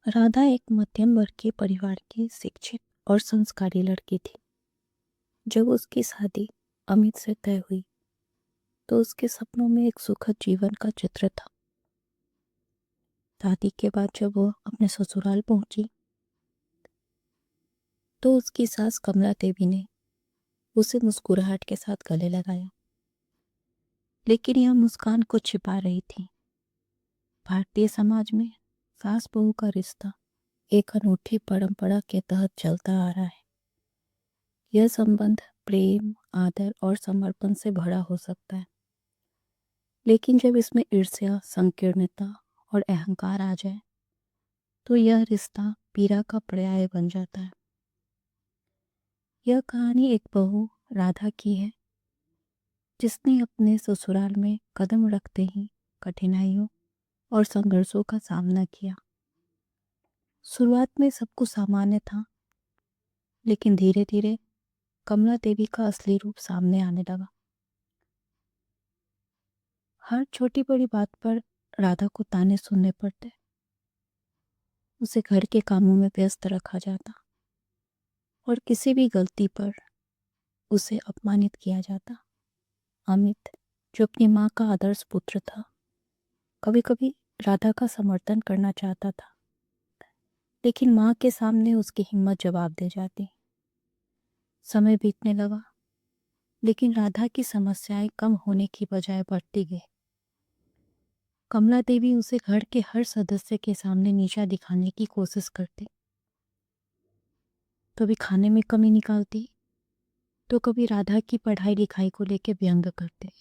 राधा एक मध्यम वर्ग के परिवार की शिक्षित और संस्कारी लड़की थी। जब उसकी शादी अमित से तय हुई तो उसके सपनों में एक सुखद जीवन का चित्र था। शादी के बाद जब वो अपने ससुराल पहुंची तो उसकी सास कमला देवी ने उसे मुस्कुराहट के साथ गले लगाया, लेकिन यह मुस्कान कुछ छिपा रही थी। भारतीय समाज में सास बहू का रिश्ता एक अनूठी परंपरा के तहत चलता आ रहा है। यह संबंध प्रेम, आदर और समर्पण से भरा हो सकता है, लेकिन जब इसमें ईर्ष्या, संकीर्णता और अहंकार आ जाए तो यह रिश्ता पीड़ा का पर्याय बन जाता है। यह कहानी एक बहू राधा की है, जिसने अपने ससुराल में कदम रखते ही कठिनाइयों और संघर्षों का सामना किया। शुरुआत में सब कुछ सामान्य था, लेकिन धीरे धीरे कमला देवी का असली रूप सामने आने लगा। हर छोटी बड़ी बात पर राधा को ताने सुनने पड़ते, उसे घर के कामों में व्यस्त रखा जाता और किसी भी गलती पर उसे अपमानित किया जाता। अमित, जो अपनी माँ का आदर्श पुत्र था, कभी कभी राधा का समर्थन करना चाहता था, लेकिन माँ के सामने उसकी हिम्मत जवाब दे जाती। समय बीतने लगा, लेकिन राधा की समस्याएं कम होने की बजाय बढ़ती गई। कमला देवी उसे घर के हर सदस्य के सामने नीचा दिखाने की कोशिश करती। कभी खाने में कमी निकालती तो कभी राधा की पढ़ाई लिखाई को लेकर व्यंग करते।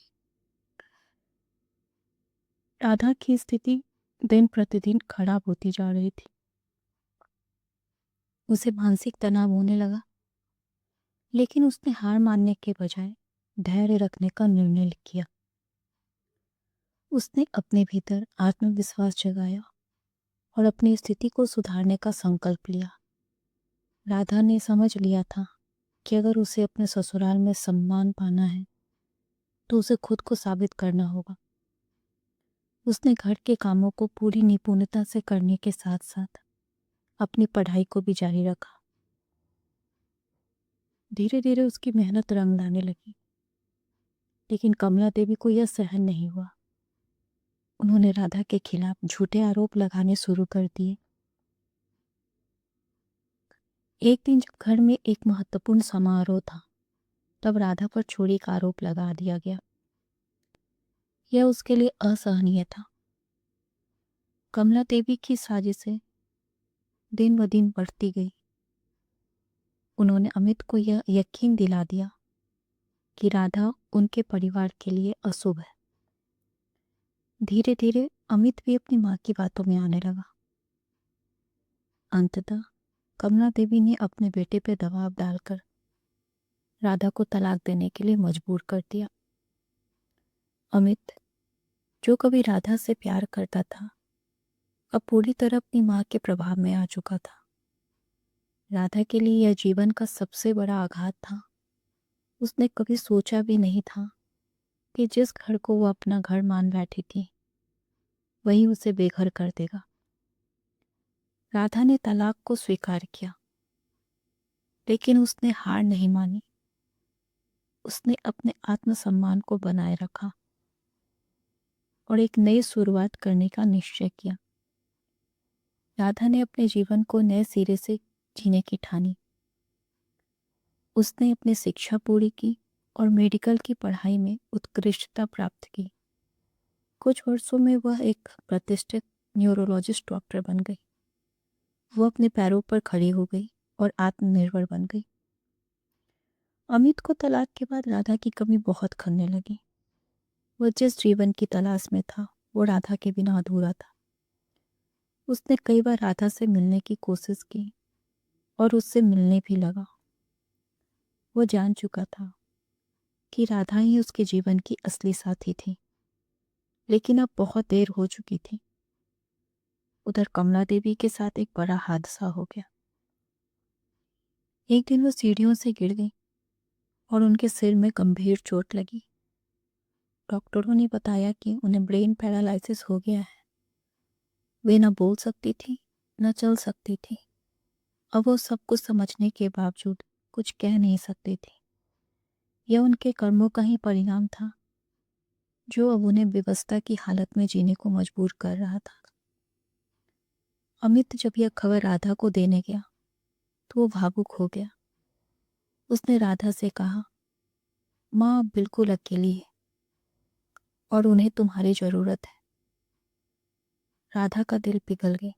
राधा की स्थिति दिन प्रतिदिन खराब होती जा रही थी। उसे मानसिक तनाव होने लगा, लेकिन उसने हार मानने के बजाय धैर्य रखने का निर्णय किया। उसने अपने भीतर आत्मविश्वास जगाया और अपनी स्थिति को सुधारने का संकल्प लिया। राधा ने समझ लिया था कि अगर उसे अपने ससुराल में सम्मान पाना है तो उसे खुद को साबित करना होगा। उसने घर के कामों को पूरी निपुणता से करने के साथ साथ अपनी पढ़ाई को भी जारी रखा। धीरे धीरे उसकी मेहनत रंग लाने लगी, लेकिन कमला देवी को यह सहन नहीं हुआ। उन्होंने राधा के खिलाफ झूठे आरोप लगाने शुरू कर दिए। एक दिन जब घर में एक महत्वपूर्ण समारोह था, तब राधा पर चोरी का आरोप लगा दिया गया। यह उसके लिए असहनीय था। कमला देवी की साजिशें दिन ब दिन बढ़ती गई। उन्होंने अमित को यह यकीन दिला दिया कि राधा उनके परिवार के लिए अशुभ है। धीरे धीरे अमित भी अपनी माँ की बातों में आने लगा। अंततः कमला देवी ने अपने बेटे पर दबाव डालकर राधा को तलाक देने के लिए मजबूर कर दिया। अमित, जो कभी राधा से प्यार करता था, अब पूरी तरह अपनी माँ के प्रभाव में आ चुका था। राधा के लिए यह जीवन का सबसे बड़ा आघात था। उसने कभी सोचा भी नहीं था कि जिस घर को वो अपना घर मान बैठी थी, वही उसे बेघर कर देगा। राधा ने तलाक को स्वीकार किया, लेकिन उसने हार नहीं मानी। उसने अपने आत्मसम्मान को बनाए रखा और एक नई शुरुआत करने का निश्चय किया। राधा ने अपने जीवन को नए सिरे से जीने की ठानी। उसने अपनी शिक्षा पूरी की और मेडिकल की पढ़ाई में उत्कृष्टता प्राप्त की। कुछ वर्षों में वह एक प्रतिष्ठित न्यूरोलॉजिस्ट डॉक्टर बन गई। वह अपने पैरों पर खड़ी हो गई और आत्मनिर्भर बन गई। अमित को तलाक के बाद राधा की कमी बहुत खलने लगी। वह जिस जीवन की तलाश में था, वो राधा के बिना अधूरा था। उसने कई बार राधा से मिलने की कोशिश की और उससे मिलने भी लगा। वो जान चुका था कि राधा ही उसके जीवन की असली साथी थी, लेकिन अब बहुत देर हो चुकी थी। उधर कमला देवी के साथ एक बड़ा हादसा हो गया। एक दिन वो सीढ़ियों से गिर गई और उनके सिर में गंभीर चोट लगी। डॉक्टरों ने बताया कि उन्हें ब्रेन पैरालिसिस हो गया है। वे न बोल सकती थी न चल सकती थी। अब वो सब कुछ समझने के बावजूद कुछ कह नहीं सकती थी। यह उनके कर्मों का ही परिणाम था जो अब उन्हें बेबस्ता की हालत में जीने को मजबूर कर रहा था। अमित जब यह खबर राधा को देने गया तो वो भावुक हो गया। उसने राधा से कहा, माँ अब बिल्कुल अकेली है और उन्हें तुम्हारी जरूरत है। राधा का दिल पिघल गया।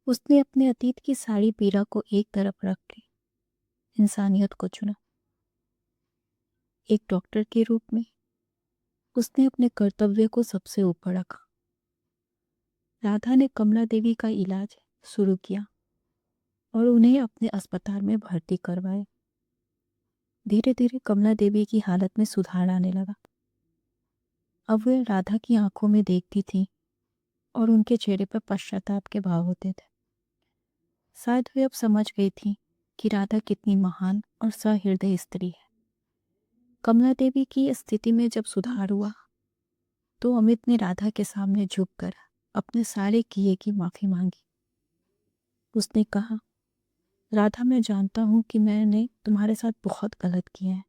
उसने अपने अतीत की सारी पीड़ा को एक तरफ रख के इंसानियत को चुना। एक डॉक्टर के रूप में उसने अपने कर्तव्य को सबसे ऊपर रखा। राधा ने कमला देवी का इलाज शुरू किया और उन्हें अपने अस्पताल में भर्ती करवाया। धीरे धीरे कमला देवी की हालत में सुधार आने लगा। अब वे राधा की आंखों में देखती थी और उनके चेहरे पर पश्चाताप के भाव होते थे। शायद वे अब समझ गई थी कि राधा कितनी महान और सहृदय स्त्री है। कमला देवी की स्थिति में जब सुधार हुआ तो अमित ने राधा के सामने झुककर अपने सारे किए की माफी मांगी। उसने कहा, राधा, मैं जानता हूं कि मैंने तुम्हारे साथ बहुत गलत किया है,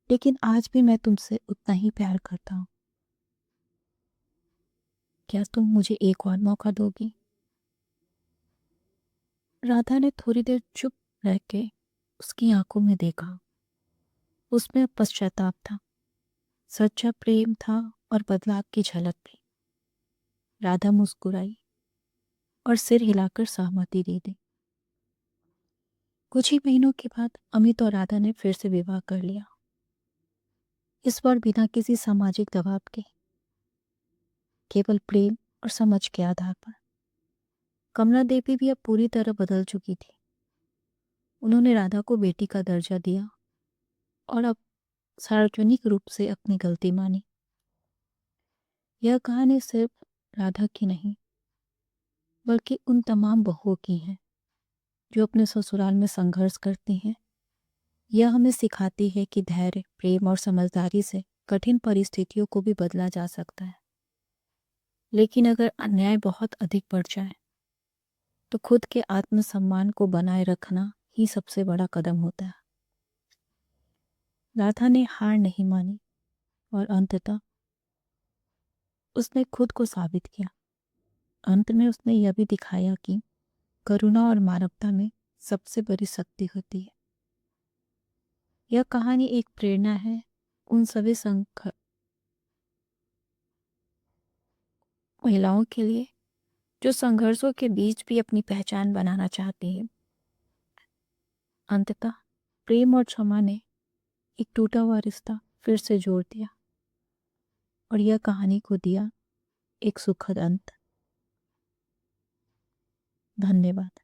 लेकिन आज भी मैं तुमसे उतना ही प्यार करता हूं। क्या तुम मुझे एक और मौका दोगी? राधा ने थोड़ी देर चुप रह के उसकी आंखों में देखा। उसमें पश्चाताप था, सच्चा प्रेम था और बदलाव की झलक थी। राधा मुस्कुराई और सिर हिलाकर सहमति दे दी। कुछ ही महीनों के बाद अमित और राधा ने फिर से विवाह कर लिया, इस बार बिना किसी सामाजिक दबाव के, केवल प्रेम और समझ के आधार पर। कमला देवी भी अब पूरी तरह बदल चुकी थी। उन्होंने राधा को बेटी का दर्जा दिया और अब सार्वजनिक रूप से अपनी गलती मानी। यह कहानी सिर्फ राधा की नहीं बल्कि उन तमाम बहुओं की है जो अपने ससुराल में संघर्ष करती हैं। यह हमें सिखाती है कि धैर्य, प्रेम और समझदारी से कठिन परिस्थितियों को भी बदला जा सकता है। लेकिन अगर अन्याय बहुत अधिक बढ़ जाए तो खुद के आत्मसम्मान को बनाए रखना ही सबसे बड़ा कदम होता है। राधा ने हार नहीं मानी और अंततः उसने खुद को साबित किया। अंत में उसने यह भी दिखाया कि करुणा और मानवता में सबसे बड़ी शक्ति होती है। यह कहानी एक प्रेरणा है उन सभी महिलाओं के लिए जो संघर्षों के बीच भी अपनी पहचान बनाना चाहती है। अंततः प्रेम और क्षमा ने एक टूटा हुआ रिश्ता फिर से जोड़ दिया और यह कहानी को दिया एक सुखद अंत। धन्यवाद।